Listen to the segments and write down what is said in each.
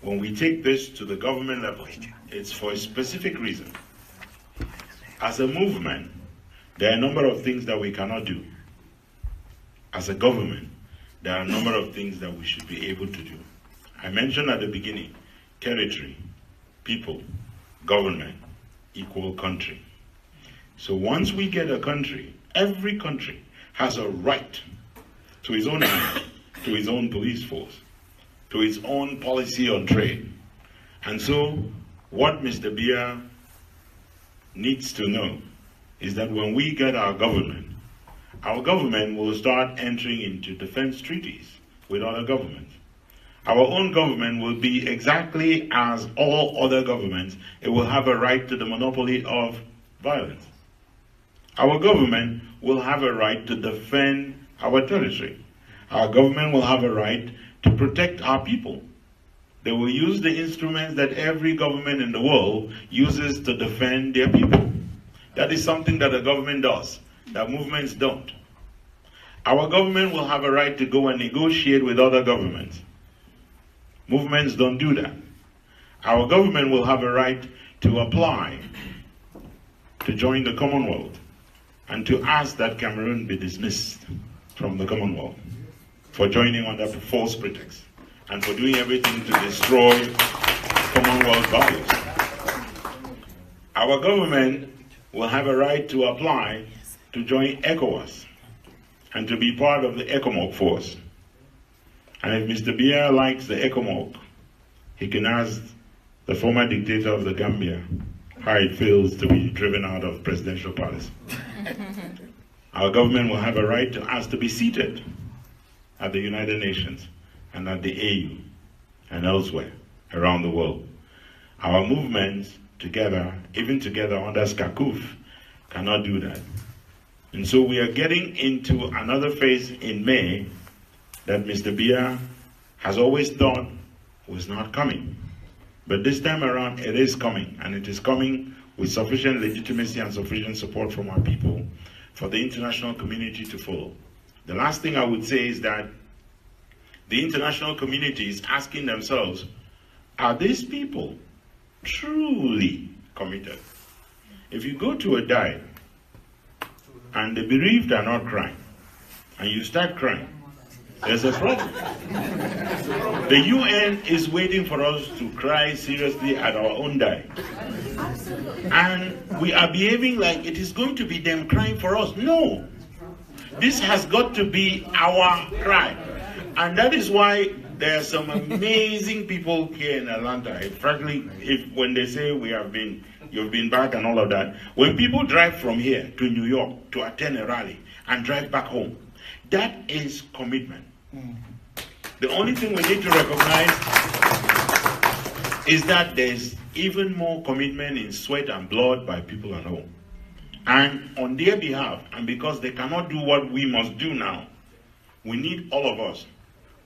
when we take this to the government level, it's for a specific reason. As a movement, there are a number of things that we cannot do. As a government, there are a number of things that we should be able to do. I mentioned at the beginning, territory, people, government, equal country. So once we get a country, every country has a right to its own army, to its own police force, to its own policy on trade. And so what Mr. Biya needs to know is that when we get our government will start entering into defense treaties with other governments. Our own government will be exactly as all other governments. It will have a right to the monopoly of violence. Our government will have a right to defend our territory. Our government will have a right to protect our people. They will use the instruments that every government in the world uses to defend their people. That is something that a government does, that movements don't. Our government will have a right to go and negotiate with other governments. Movements don't do that. Our government will have a right to apply to join the Commonwealth and to ask that Cameroon be dismissed from the Commonwealth for joining under false pretext and for doing everything to destroy Commonwealth values. Our government will have a right to apply to join ECOWAS and to be part of the ECOMOG force. And if Mr. Biya likes the ECOMOG, he can ask the former dictator of the Gambia how it feels to be driven out of presidential palace. Our government will have a right to ask to be seated at the United Nations and at the AU and elsewhere around the world. Our movements together, even together under SCACUF, cannot do that. And so we are getting into another phase in May that Mr. Biya has always thought was not coming. But this time around, it is coming, and it is coming with sufficient legitimacy and sufficient support from our people for the international community to follow. The last thing I would say is that the international community is asking themselves, are these people truly committed? If you go to a dive and the bereaved are not crying, and you start crying, there's a problem. The UN is waiting for us to cry seriously at our own die. And we are behaving like it is going to be them crying for us. No. This has got to be our cry. And that is why there are some amazing people here in Atlanta. Frankly, when they say you've been back and all of that, when people drive from here to New York to attend a rally and drive back home, that is commitment. The only thing we need to recognize is that there's even more commitment in sweat and blood by people at home. And on their behalf, and because they cannot do what we must do now, we need all of us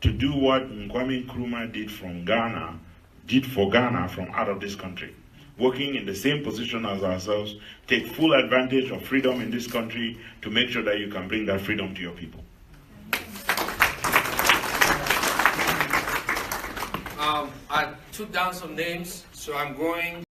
to do what Kwame Nkrumah did for Ghana from out of this country. Working in the same position as ourselves, take full advantage of freedom in this country to make sure that you can bring that freedom to your people. I took down some names, so I'm going